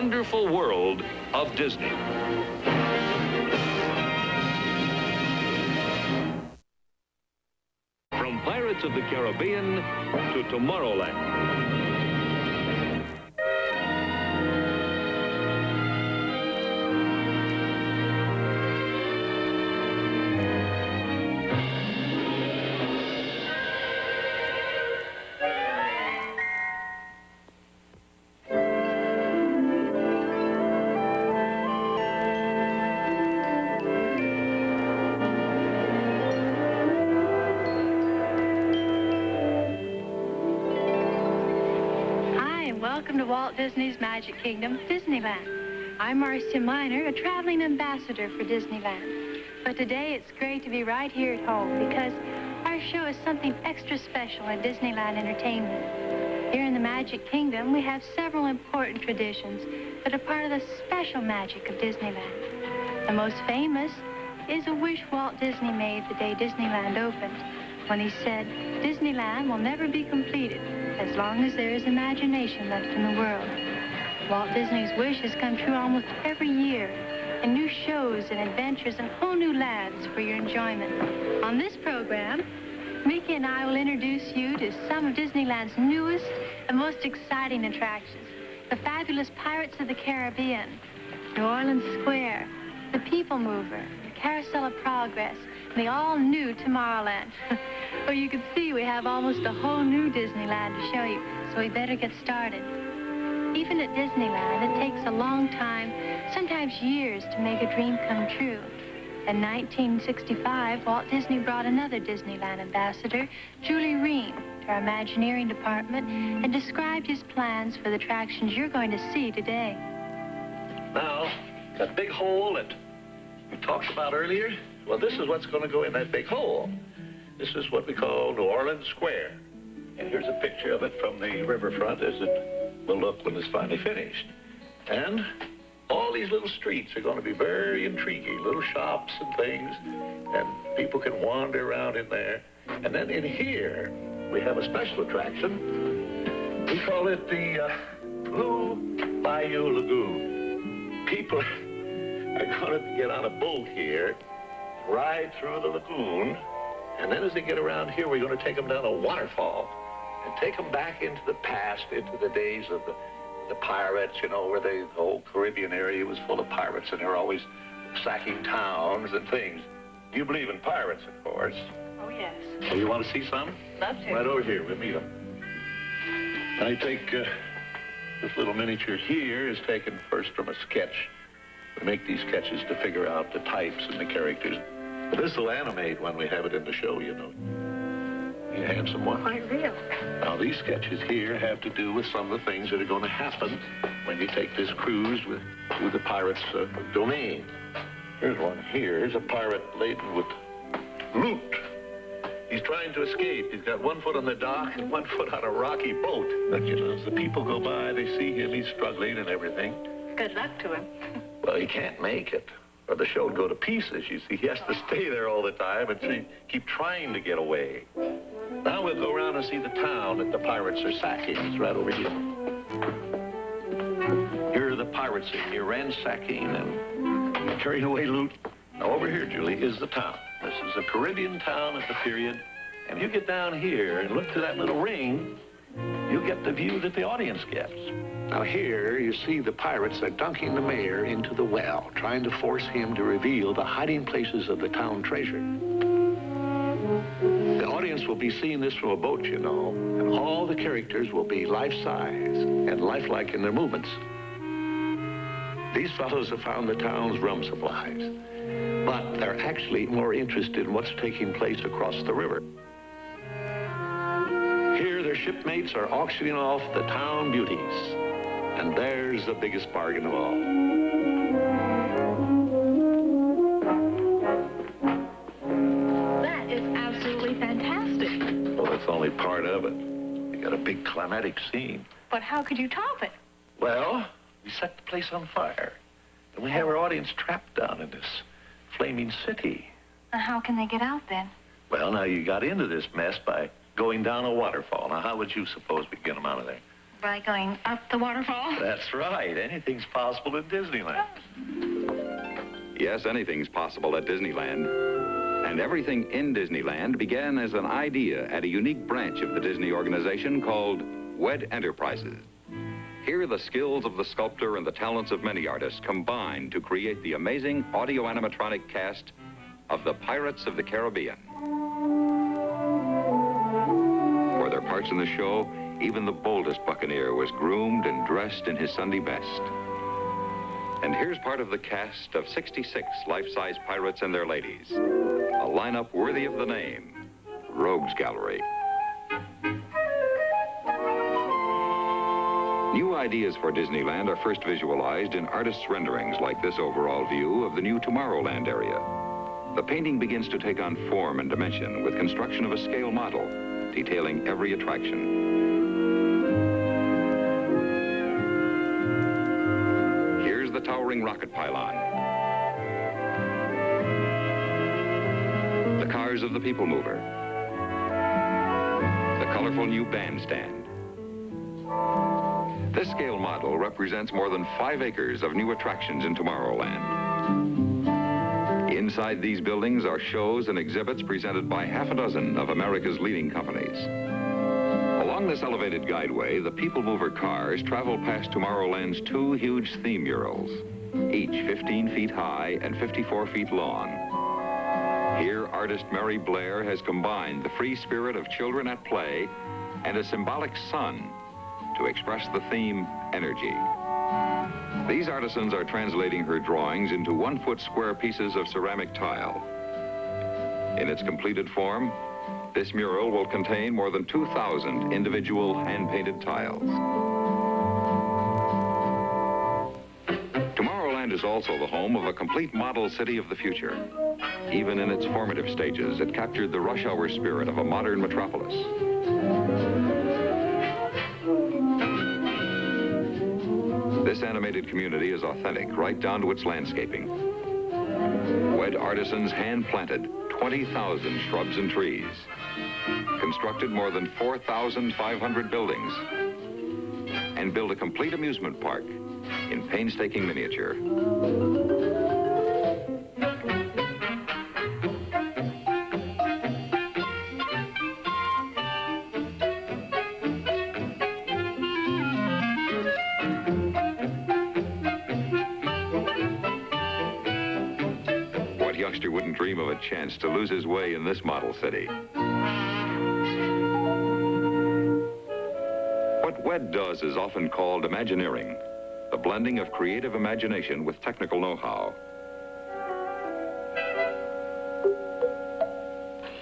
wonderful world of Disney. From Pirates of the Caribbean to Tomorrowland. Welcome to Walt Disney's Magic Kingdom, Disneyland. I'm Marcia Miner, a traveling ambassador for Disneyland. But today it's great to be right here at home because our show is something extra special in Disneyland entertainment. Here in the Magic Kingdom, we have several important traditions that are part of the special magic of Disneyland. The most famous is a wish Walt Disney made the day Disneyland opened, when he said, Disneyland will never be completed as long as there is imagination left in the world. Walt Disney's wish has come true almost every year, and new shows and adventures and whole new lands for your enjoyment. On this program, Mickey and I will introduce you to some of Disneyland's newest and most exciting attractions. The fabulous Pirates of the Caribbean, New Orleans Square, the People Mover, the Carousel of Progress, and the all-new Tomorrowland. Well, you can see we have almost a whole new Disneyland to show you, so we better get started. Even at Disneyland, it takes a long time, sometimes years, to make a dream come true. In 1965, Walt Disney brought another Disneyland ambassador, Julie Ream, to our Imagineering department and described his plans for the attractions you're going to see today. Now, that big hole that we talked about earlier, well, this is what's going to go in that big hole. This is what we call New Orleans Square. And here's a picture of it from the riverfront as it will look when it's finally finished. And all these little streets are going to be very intriguing, little shops and things, and people can wander around in there. And then in here, we have a special attraction. We call it the Blue Bayou Lagoon. People are going to get on a boat here, ride through the lagoon, and then as they get around here, we're going to take them down a waterfall and take them back into the past, into the days of the pirates, you know, where the whole Caribbean area was full of pirates, and they're always sacking towns and things. You believe in pirates, of course. Oh, yes. So you want to see some? Love to. Right over here, we'll meet them. I take this little miniature here is taken first from a sketch. We make these sketches to figure out the types and the characters. This will animate when we have it in the show, you know. You a handsome one? Quite real. Now, these sketches here have to do with some of the things that are going to happen when you take this cruise through the pirates' domain. Here's one here. Here's a pirate laden with loot. He's trying to escape. He's got one foot on the dock and one foot on a rocky boat. But, you know, as the people go by, they see him. He's struggling and everything. Good luck to him. Well, he can't make it, or the show would go to pieces. You see, he has to stay there all the time and keep trying to get away. Now we'll go around and see the town that the pirates are sacking. It's right over here. Here are the pirates in here ransacking and carrying away loot. Now over here, Julie, is the town. This is a Caribbean town at the period. And you get down here and look to that little ring, you get the view that the audience gets. Now here, you see the pirates are dunking the mayor into the well, trying to force him to reveal the hiding places of the town treasure. The audience will be seeing this from a boat, you know, and all the characters will be life-size and lifelike in their movements. These fellows have found the town's rum supplies, but they're actually more interested in what's taking place across the river. Here, their shipmates are auctioning off the town beauties. And there's the biggest bargain of all. That is absolutely fantastic. Well, that's only part of it. We got a big climatic scene. But how could you top it? Well, we set the place on fire. And we have our audience trapped down in this flaming city. How can they get out then? Well, now you got into this mess by going down a waterfall. Now, how would you suppose we get them out of there? By going up the waterfall? That's right. Anything's possible at Disneyland. Yes, anything's possible at Disneyland. And everything in Disneyland began as an idea at a unique branch of the Disney organization called WED Enterprises. Here, the skills of the sculptor and the talents of many artists combined to create the amazing audio-animatronic cast of the Pirates of the Caribbean. For their parts in the show, even the boldest buccaneer was groomed and dressed in his Sunday best. And here's part of the cast of 66 life-size pirates and their ladies. A lineup worthy of the name, Rogues Gallery. New ideas for Disneyland are first visualized in artists' renderings like this overall view of the new Tomorrowland area. The painting begins to take on form and dimension with construction of a scale model, detailing every attraction. Here's the towering rocket pylon. The cars of the People Mover. The colorful new bandstand. This scale model represents more than 5 acres of new attractions in Tomorrowland. Inside these buildings are shows and exhibits presented by half a dozen of America's leading companies. Along this elevated guideway, the People Mover cars travel past Tomorrowland's 2 huge theme murals, each 15 feet high and 54 feet long. Here, artist Mary Blair has combined the free spirit of children at play and a symbolic sun to express the theme, energy. These artisans are translating her drawings into 1-foot square pieces of ceramic tile. In its completed form, this mural will contain more than 2,000 individual hand-painted tiles. Tomorrowland is also the home of a complete model city of the future. Even in its formative stages, it captured the rush hour spirit of a modern metropolis. This animated community is authentic, right down to its landscaping. WED artisans hand-planted 20,000 shrubs and trees, constructed more than 4,500 buildings, and built a complete amusement park in painstaking miniature. Youngster wouldn't dream of a chance to lose his way in this model city. What WED does is often called Imagineering, the blending of creative imagination with technical know-how.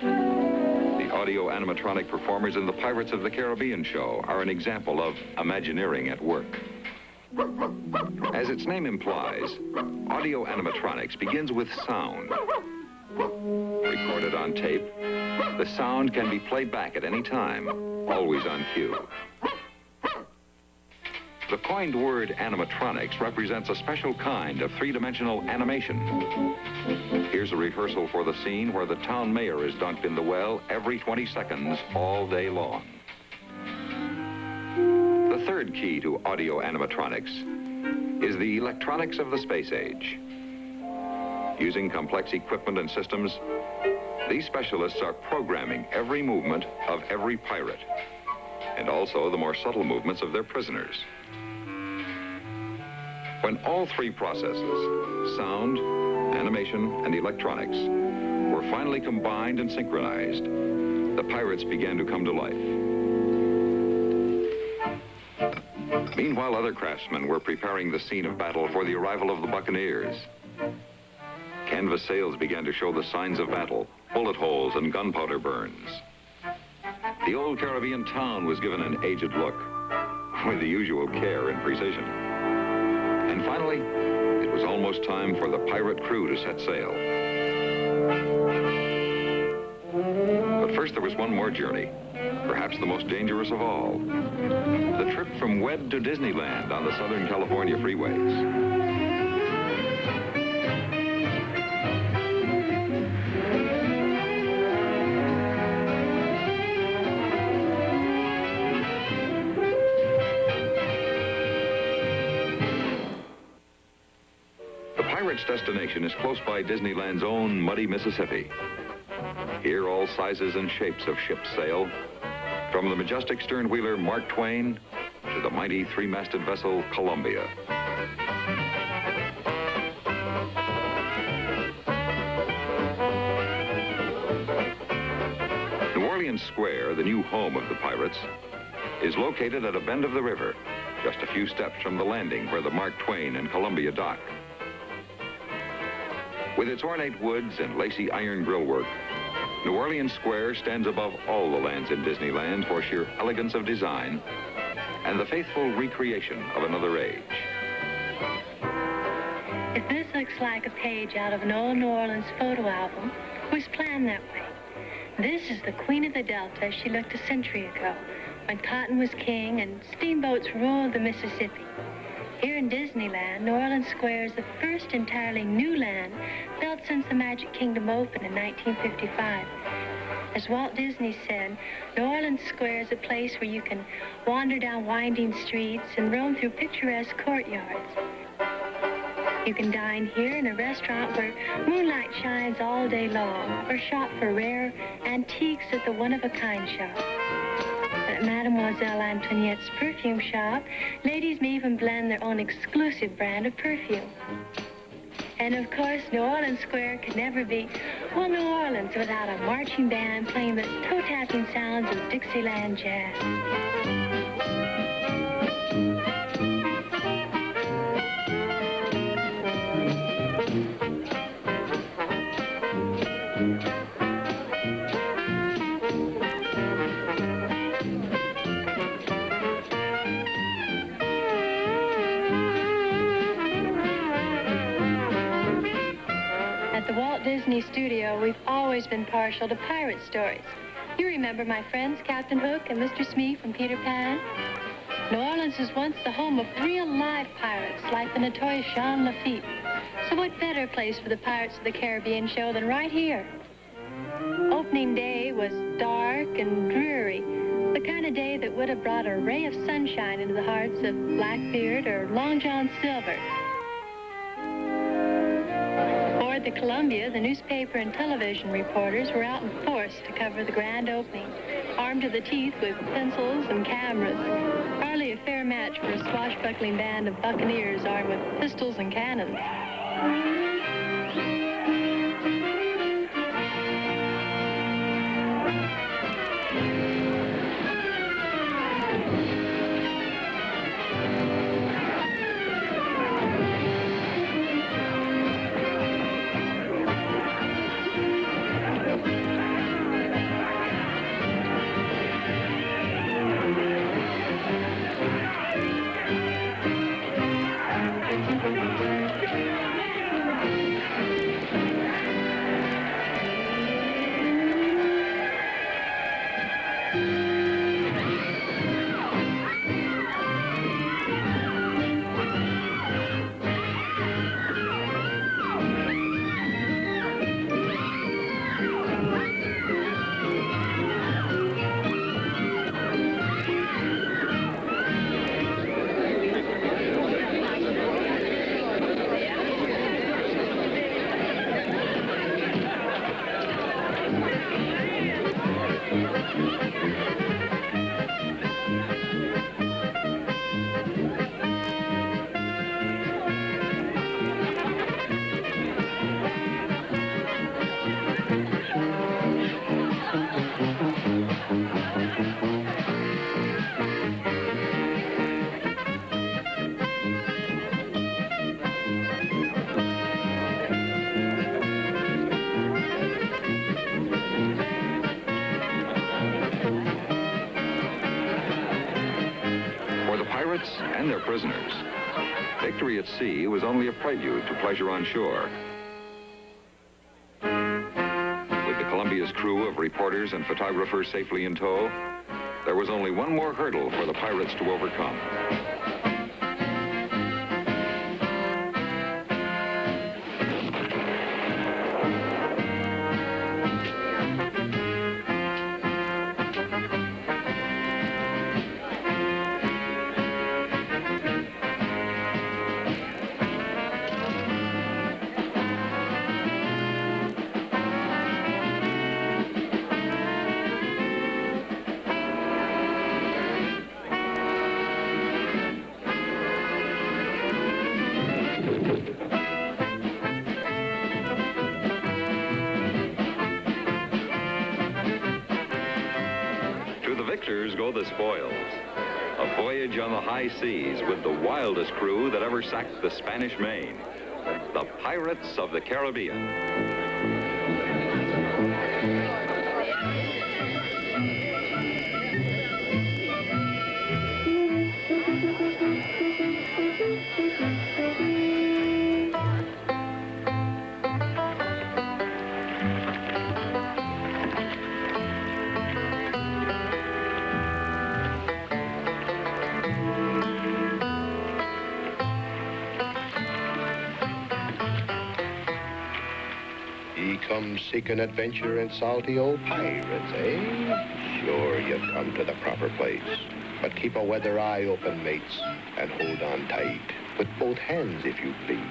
The audio animatronic performers in the Pirates of the Caribbean show are an example of Imagineering at work. As its name implies, audio animatronics begins with sound. Recorded on tape, the sound can be played back at any time, always on cue. The coined word animatronics represents a special kind of 3-dimensional animation. Here's a rehearsal for the scene where the town mayor is dunked in the well every 20 seconds all day long. The third key to audio animatronics is the electronics of the space age. Using complex equipment and systems, these specialists are programming every movement of every pirate, and also the more subtle movements of their prisoners. When all 3 processes, sound, animation, and electronics, were finally combined and synchronized, the pirates began to come to life. Meanwhile, other craftsmen were preparing the scene of battle for the arrival of the buccaneers. Canvas sails began to show the signs of battle, bullet holes and gunpowder burns. The old Caribbean town was given an aged look, with the usual care and precision. And finally, it was almost time for the pirate crew to set sail. But first, there was one more journey, perhaps the most dangerous of all. The trip from WED to Disneyland on the Southern California freeways. pirates' destination is close by Disneyland's own muddy Mississippi. Here, all sizes and shapes of ships sail, from the majestic stern-wheeler Mark Twain to the mighty three-masted vessel Columbia. New Orleans Square, the new home of the pirates, is located at a bend of the river, just a few steps from the landing where the Mark Twain and Columbia dock. With its ornate woods and lacy iron grillwork, New Orleans Square stands above all the lands in Disneyland for sheer elegance of design and the faithful recreation of another age. If this looks like a page out of an old New Orleans photo album, it was planned that way. This is the Queen of the Delta as she looked a century ago, when cotton was king and steamboats ruled the Mississippi. Here in Disneyland, New Orleans Square is the first entirely new land built since the Magic Kingdom opened in 1955. As Walt Disney said, New Orleans Square is a place where you can wander down winding streets and roam through picturesque courtyards. You can dine here in a restaurant where moonlight shines all day long, or shop for rare antiques at the one-of-a-kind shop. At Mademoiselle Antoinette's perfume shop, ladies may even blend their own exclusive brand of perfume. And of course, New Orleans Square could never be, well, New Orleans without a marching band playing the toe-tapping sounds of Dixieland jazz. Disney studio, we've always been partial to pirate stories. You remember my friends, Captain Hook and Mr. Smee from Peter Pan? New Orleans was once the home of real live pirates like the notorious Jean Lafitte. So what better place for the Pirates of the Caribbean show than right here? Opening day was dark and dreary, the kind of day that would have brought a ray of sunshine into the hearts of Blackbeard or Long John Silver. At the Columbia, the newspaper and television reporters were out in force to cover the grand opening, armed to the teeth with pencils and cameras. Hardly a fair match for a swashbuckling band of buccaneers armed with pistols and cannons. And their prisoners, victory at sea was only a prelude to pleasure on shore. With the Columbia's crew of reporters and photographers safely in tow, there was only one more hurdle for the pirates to overcome. adventures go the spoils. A voyage on the high seas with the wildest crew that ever sacked the Spanish Main. The Pirates of the Caribbean. Come seeking adventure in salty old pirates, eh? Sure, you've come to the proper place. But keep a weather eye open, mates, and hold on tight. With both hands, if you please.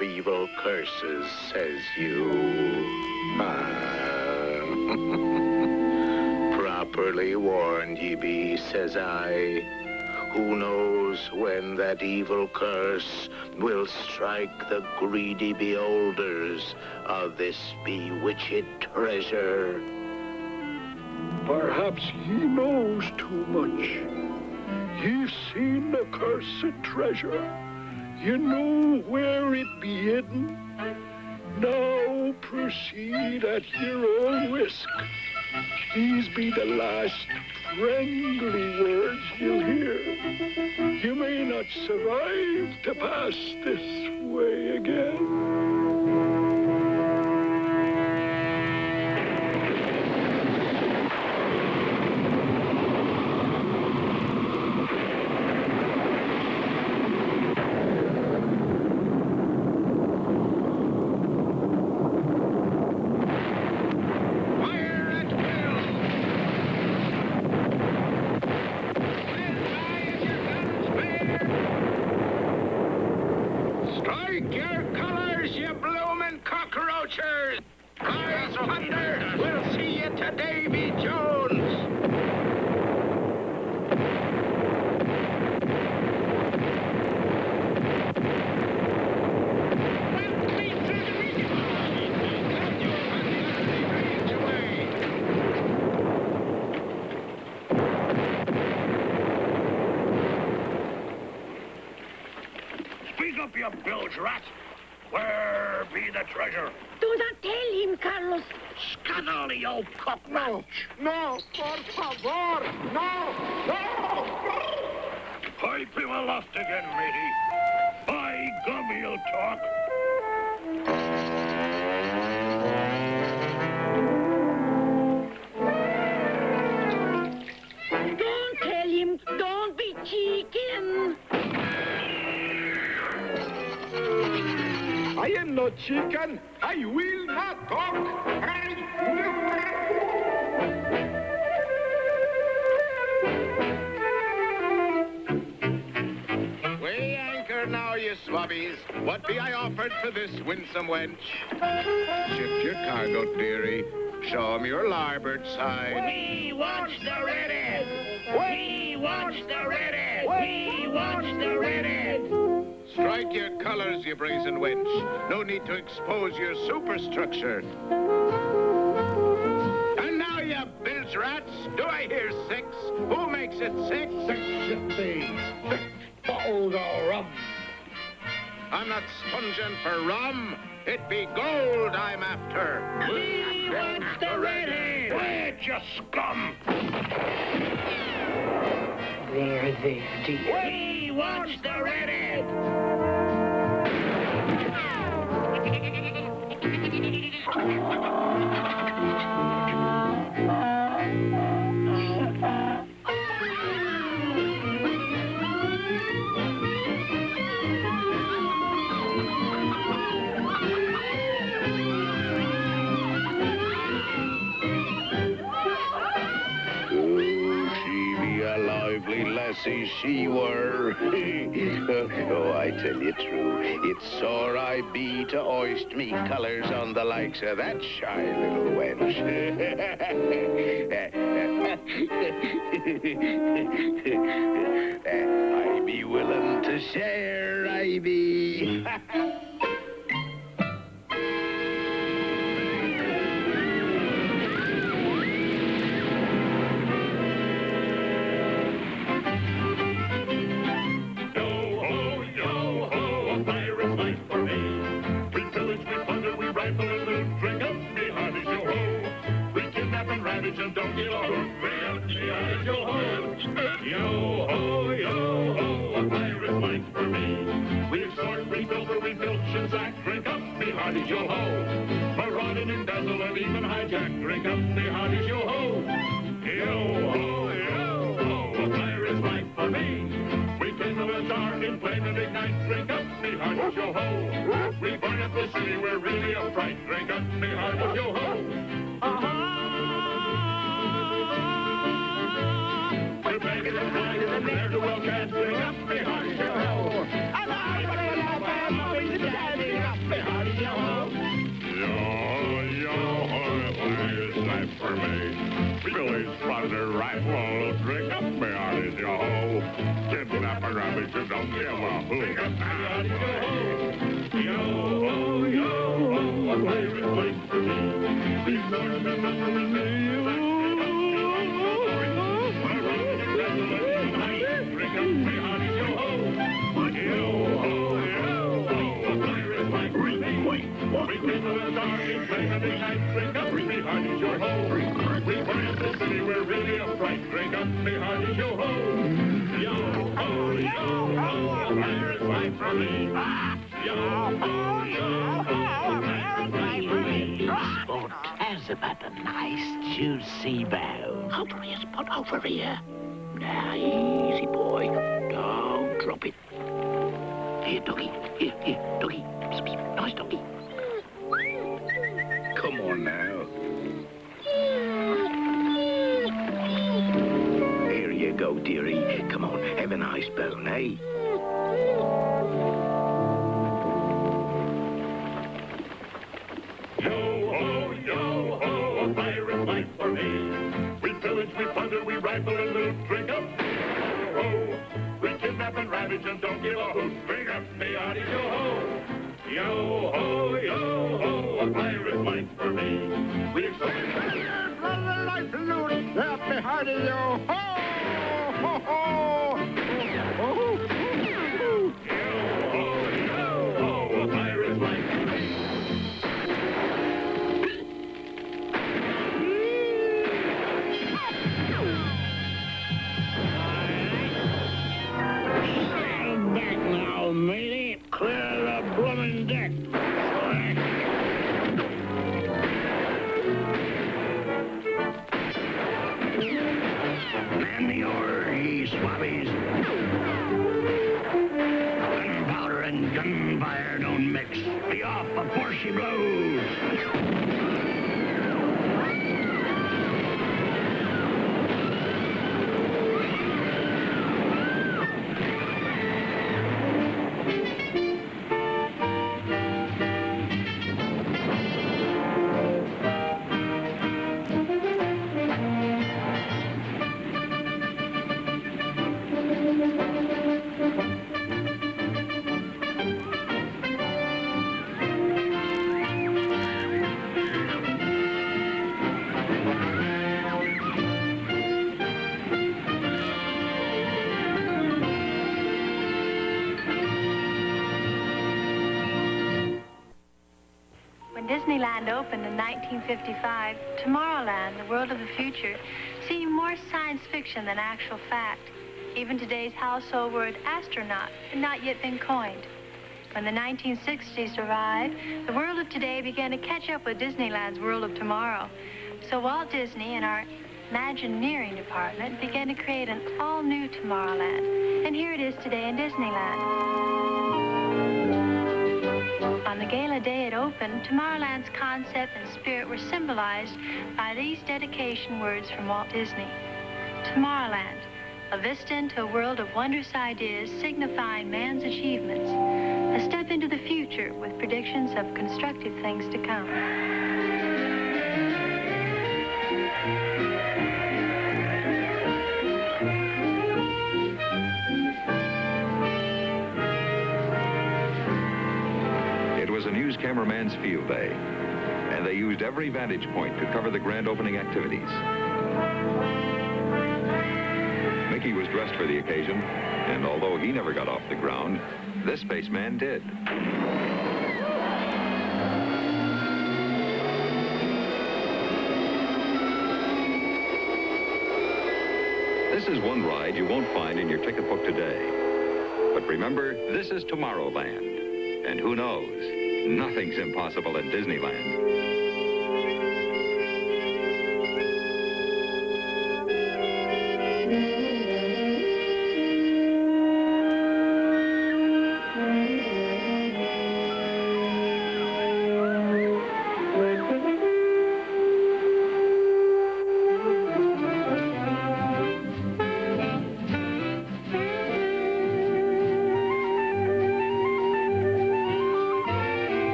Evil curses, says you. Properly warned ye be, says I. Who knows when that evil curse will strike the greedy beholders of this bewitched treasure? Perhaps he knows too much. He's seen the cursed treasure. You know where it be hidden. Now proceed at your own risk. These be the last friendly words you'll hear. You may not survive to pass this way again. Rat, where be the treasure? Do not tell him, Carlos. Scannel, you old cockroach. No, por favor, no. Pipe him aloft again, matey. By gum, he'll talk. Don't tell him. Don't be cheeking. I am no chicken. I will not talk. Weigh anchor now, you swabbies. What be I offered for this winsome wench? Shift your cargo, dearie. Show 'em your larboard side. We watch the redhead. We watch the redhead. We watch the redhead. Strike your colors, you brazen wench. No need to expose your superstructure. And now, you bilge rats, do I hear 6? Who makes it 6? 6 should be 6 bottles of rum. I'm not sponging for rum. It be gold I'm after. We watch the redhead. Where'd you scum? There, dear. We watch the redhead. fancy she were. Oh, I tell you true, it's sore I be to hoist me colours on the likes of that shy little wench. I be willing to share, I be. And don't get a hoot, yo-ho, yo-ho, a pirate's life for me. We extort, we pilfer, we filch and sack, drink up, me hearties, yo-ho. Marauding, embezzle, and even hijack, drink up, me hearties, yo-ho. Yo-ho, yo-ho, a pirate's life for me. We kindle a star, inflame and ignite, drink up, me hearties, yo-ho. We burn up the city, we're really a fright, drink up, me hearties, yo-ho. We're begging and hiding and there to well cast, bring up me hearty yo-ho. And I'm always standing up me hearty yo-ho. Yo-ho, pirate's life for me. Billy's plunder rifle, drink up me hearty yo-ho. Kidnap a rabbit, you don't give a hoot. Drink up me hearty yo-ho. Yo-ho, yo-ho, a pirate's life for me. These swords been with me, yo-ho. Drink up me hearty yo-ho. Yo-ho, yo-ho, a pirate's life for me. We kindle a star in flame and ignite, drink up me hearty yo-ho. We burn up the city, we're really a fright, drink up me hearty yo-ho. Yo-ho, yo-ho, a pirate's life for me. Yo-ho, yo-ho, a pirate's life for me. Oh, has about a nice juicy bone. Over here, Spot, over here. Now, easy, boy. Don't drop it. Here, doggy. Here, doggy. Nice doggy. Come on now. Here you go, dearie. Come on, have a nice bone, eh? Yo-ho, yo-ho, a pirate's life for me. We pillage, we plunder, we rifle and loot, drink up, yo-ho. We kidnap and ravage and don't give a hoot, drink up, me hearty yo-ho. Yo-ho, yo-ho, a pirate's life for me. We expect life loot, up me hearty yo-ho. Ho-ho. Yo-ho, yo-ho, a pirate's life for me. Matey, clear the bloomin' deck. Man the oar, ye swabbies. Gunpowder and gunfire don't mix. Be off before she blows. Disneyland opened in 1955, Tomorrowland, the world of the future, seemed more science fiction than actual fact. Even today's household word astronaut had not yet been coined. When the 1960s arrived, the world of today began to catch up with Disneyland's world of tomorrow. So Walt Disney and our Imagineering department began to create an all-new Tomorrowland. And here it is today in Disneyland. On the gala day it opened, Tomorrowland's concept and spirit were symbolized by these dedication words from Walt Disney. Tomorrowland, A vista into a world of wondrous ideas signifying man's achievements. A step into the future with predictions of constructive things to come. It was a news cameraman's field day, and they used every vantage point to cover the grand opening activities. Mickey was dressed for the occasion, and although he never got off the ground, this spaceman did. This is one ride you won't find in your ticket book today. But remember, this is Tomorrowland. And who knows, nothing's impossible at Disneyland.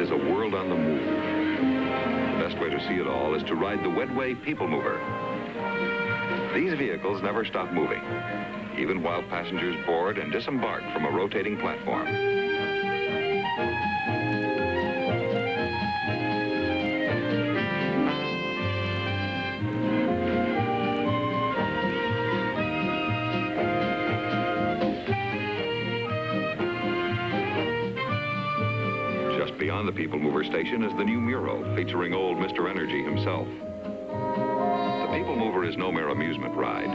Is a world on the move. The best way to see it all is to ride the Wedway People Mover. These vehicles never stop moving, even while passengers board and disembark from a rotating platform. Beyond the People Mover station is the new mural featuring old Mr. Energy himself. The People Mover is no mere amusement ride.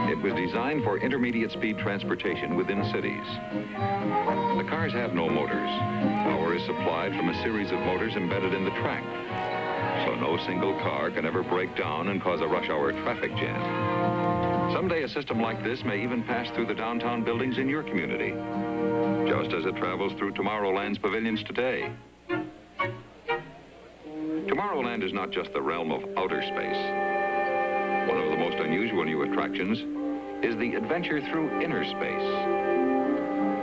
It was designed for intermediate speed transportation within cities. The cars have no motors. Power is supplied from a series of motors embedded in the track, so no single car can ever break down and cause a rush hour traffic jam. Someday a system like this may even pass through the downtown buildings in your community, just as it travels through Tomorrowland's pavilions today. Tomorrowland is not just the realm of outer space. One of the most unusual new attractions is the adventure through inner space.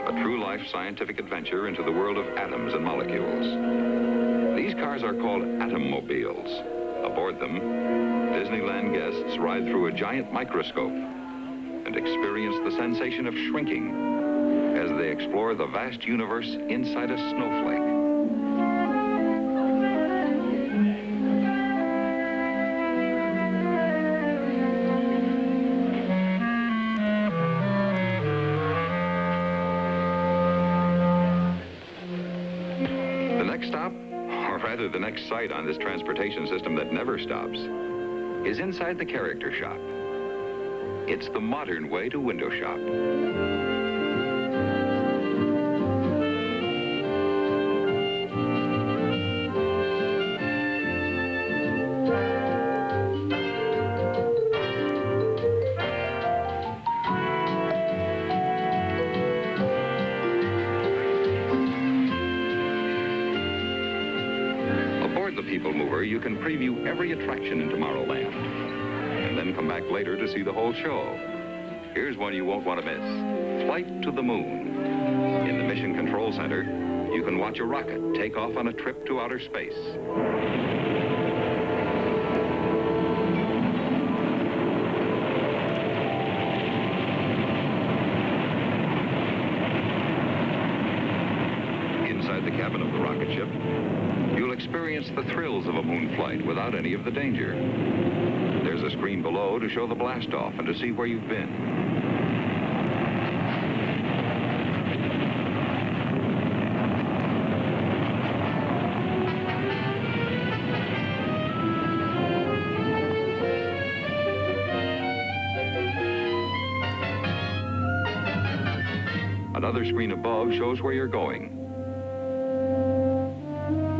A true-life scientific adventure into the world of atoms and molecules. These cars are called atom-mobiles. Aboard them, Disneyland guests ride through a giant microscope and experience the sensation of shrinking as they explore the vast universe inside a snowflake. Stop, or rather the next sight on this transportation system that never stops, is inside the character shop. It's the modern way to window shop. People Mover, you can preview every attraction in Tomorrowland, and then come back later to see the whole show. Here's one you won't want to miss: Flight to the Moon. In the Mission Control Center, you can watch a rocket take off on a trip to outer space. Inside the cabin of the rocket ship, you'll experience the thrills of a moon flight without any of the danger. There's a screen below to show the blast off and to see where you've been. Another screen above shows where you're going.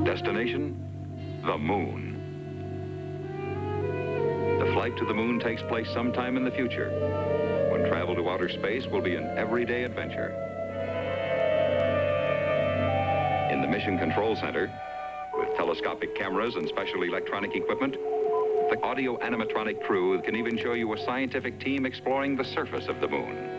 Destination, the moon. The flight to the moon takes place sometime in the future, when travel to outer space will be an everyday adventure. In the Mission Control Center, with telescopic cameras and special electronic equipment, the audio animatronic crew can even show you a scientific team exploring the surface of the moon.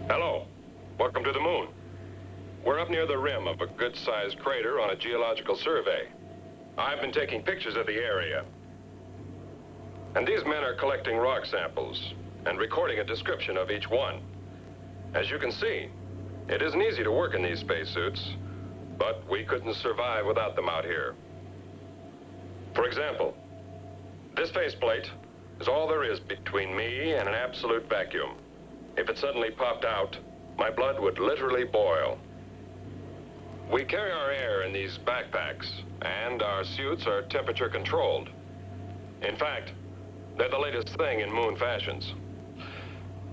Hello. Welcome to the moon. We're up near the rim of a good-sized crater on a geological survey. I've been taking pictures of the area. And these men are collecting rock samples and recording a description of each one. As you can see, it isn't easy to work in these spacesuits, but we couldn't survive without them out here. For example, this faceplate is all there is between me and an absolute vacuum. If it suddenly popped out, my blood would literally boil. We carry our air in these backpacks, and our suits are temperature controlled. In fact, they're the latest thing in moon fashions.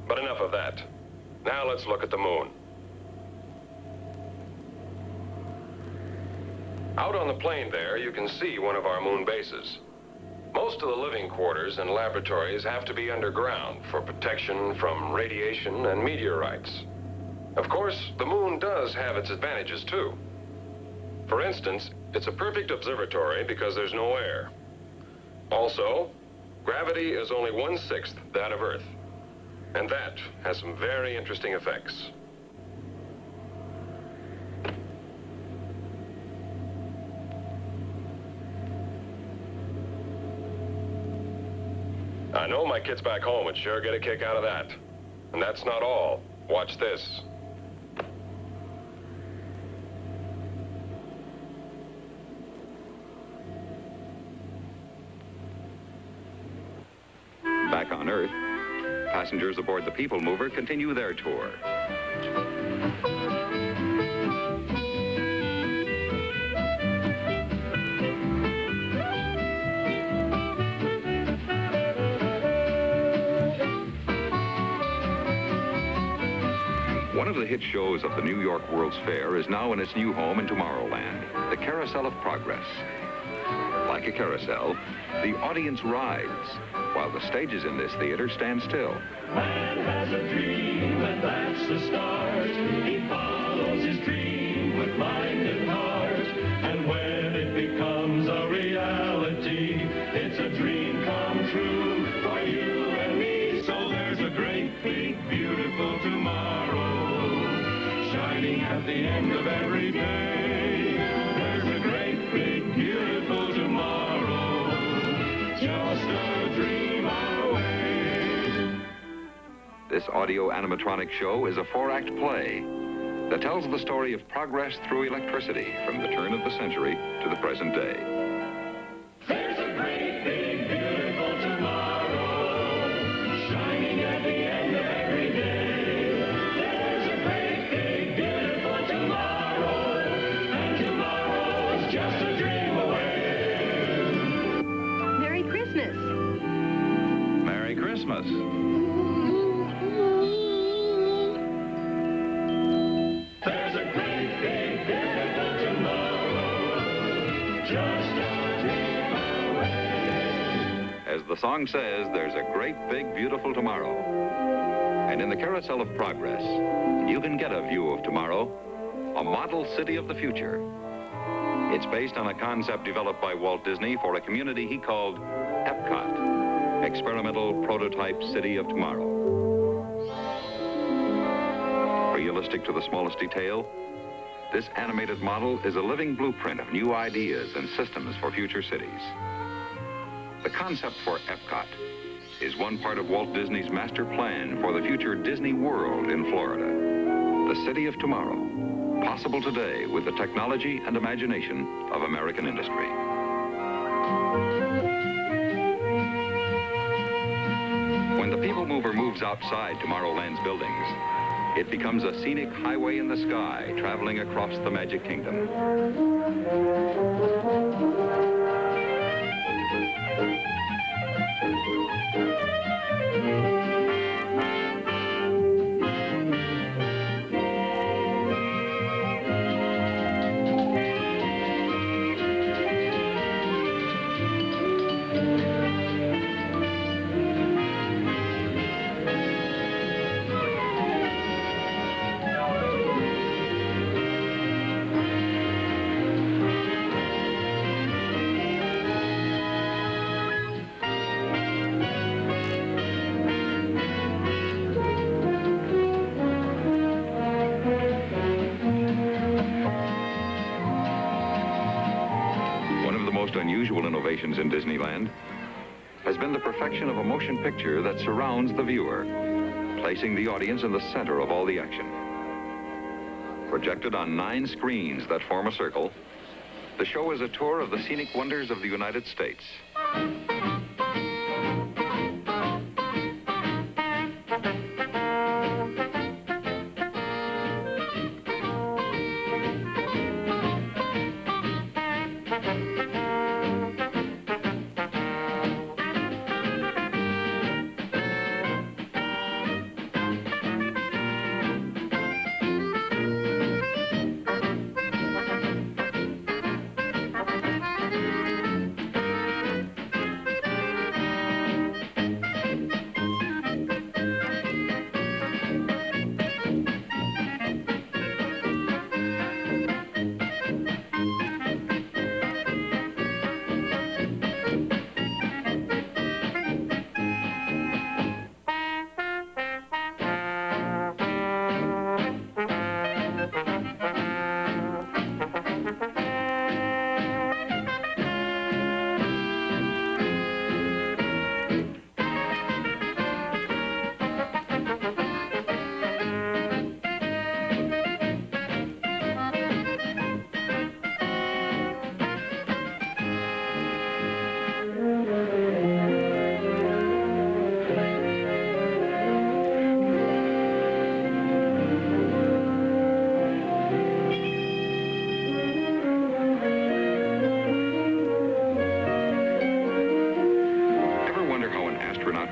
But enough of that. Now let's look at the moon. Out on the plain there, you can see one of our moon bases. Most of the living quarters and laboratories have to be underground for protection from radiation and meteorites. Of course, the moon does have its advantages too. For instance, it's a perfect observatory because there's no air. Also, gravity is only 1/6 that of Earth, and that has some very interesting effects. I know my kids back home would sure get a kick out of that. And that's not all. Watch this. Back on Earth, passengers aboard the People Mover continue their tour. One of the hit shows of the New York World's Fair is now in its new home in Tomorrowland, the Carousel of Progress. Like a carousel, the audience rides, while the stages in this theater stand still. Man has a dream, and that's the start. He follows his dream with mind and heart. And when it becomes a reality, it's a dream come true for you and me. So there's a great, big, beautiful tomorrow, shining at the end of every day. There's a great, big, beautiful tomorrow, just a dream away. This audio animatronic show is a 4-act play that tells the story of progress through electricity from the turn of the century to the present day. There's a great, big, beautiful tomorrow, shining at the end of every day. There's a great, big, beautiful tomorrow, and tomorrow's just a dream away. Merry Christmas. Merry Christmas. There's a great, big, beautiful tomorrow, just a dream away. As the song says, there's a great, big, beautiful tomorrow. And in the Carousel of Progress, you can get a view of tomorrow, a model city of the future. It's based on a concept developed by Walt Disney for a community he called Epcot. experimental prototype city of tomorrow. Realistic to the smallest detail, this animated model is a living blueprint of new ideas and systems for future cities. The concept for Epcot is one part of Walt Disney's master plan for the future Disney World in Florida. The city of tomorrow, possible today with the technology and imagination of American industry. When the People Mover moves outside Tomorrowland's buildings, it becomes a scenic highway in the sky traveling across the Magic Kingdom. Unusual innovations in Disneyland has been the perfection of a motion picture that surrounds the viewer, placing the audience in the center of all the action. Projected on 9 screens that form a circle, the show is a tour of the scenic wonders of the United States.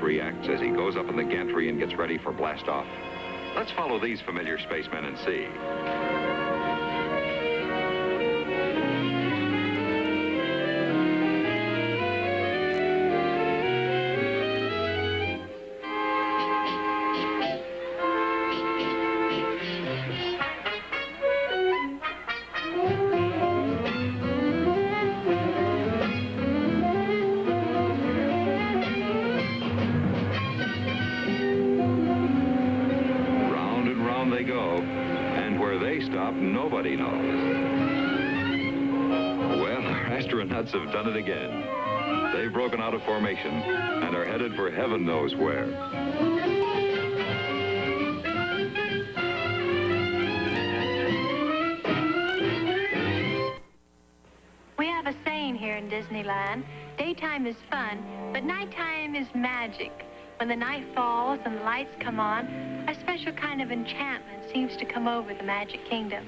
Reacts as he goes up in the gantry and gets ready for blast-off. Let's follow these familiar spacemen and see. They go, and where they stop, nobody knows. Well, our astronauts have done it again. They've broken out of formation and are headed for heaven knows where. We have a saying here in Disneyland, daytime is fun, but nighttime is magic. When the night falls and the lights come on, a special kind of enchantment seems to come over the Magic Kingdom.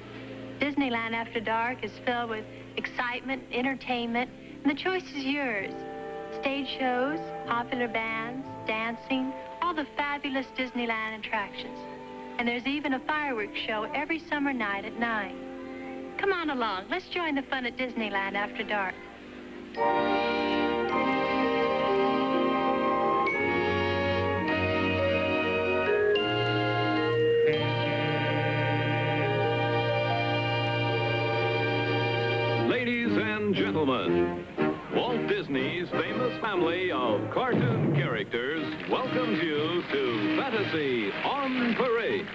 Disneyland After Dark is filled with excitement, entertainment, and the choice is yours. Stage shows, popular bands, dancing, all the fabulous Disneyland attractions. And there's even a fireworks show every summer night at 9. Come on along, let's join the fun at Disneyland After Dark. Ladies and gentlemen, Walt Disney's famous family of cartoon characters welcomes you to Fantasy on Parade.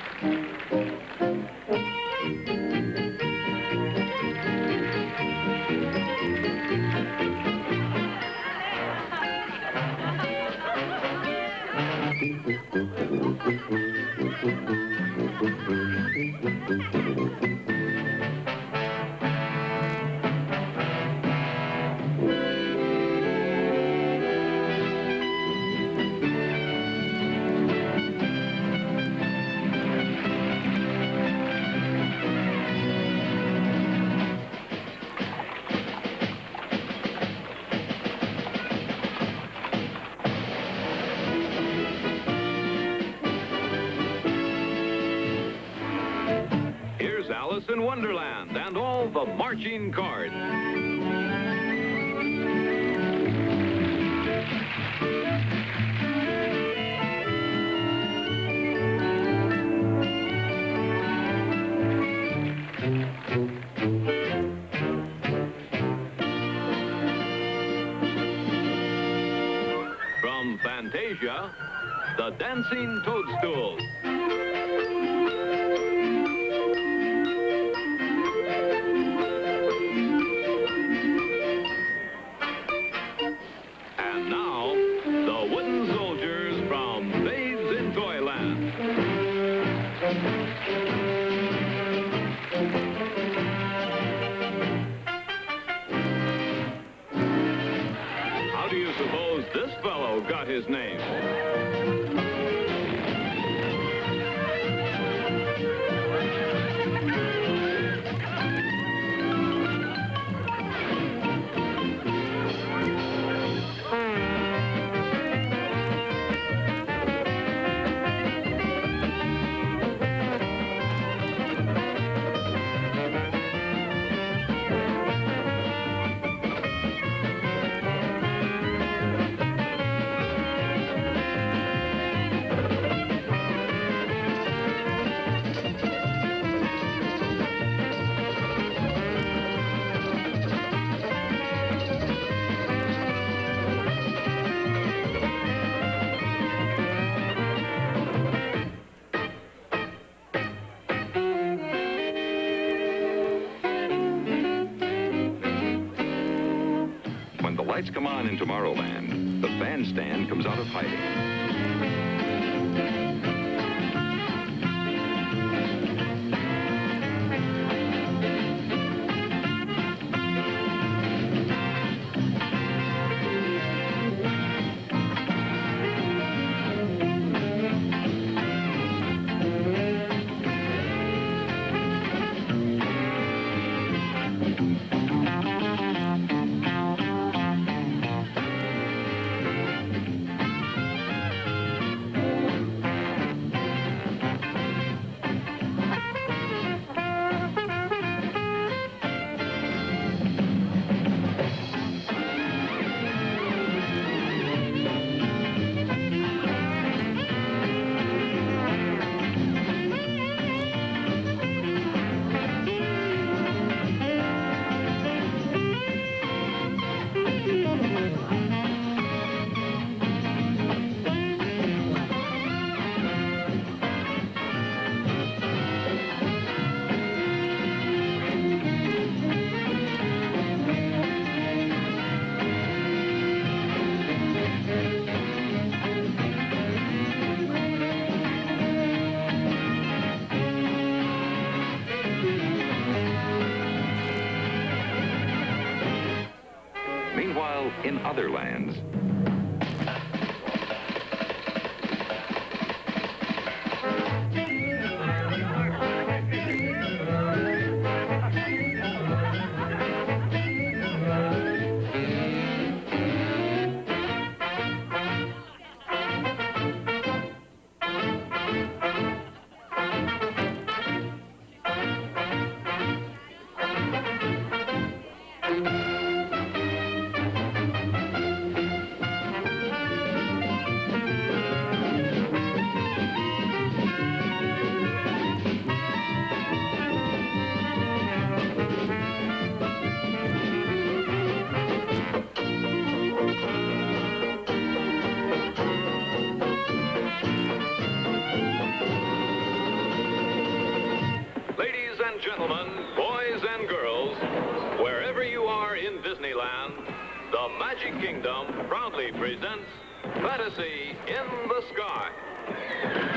Here's Alice in Wonderland and all the marching cards. From Fantasia, the Dancing Toadstool. And now, the wooden soldiers from Babes in Toyland. How do you suppose this fellow got his name? When the lights come on in Tomorrowland, the bandstand comes out of hiding. Meanwhile, in other lands, and gentlemen, boys and girls, wherever you are in Disneyland, the Magic Kingdom proudly presents Fantasy in the Sky.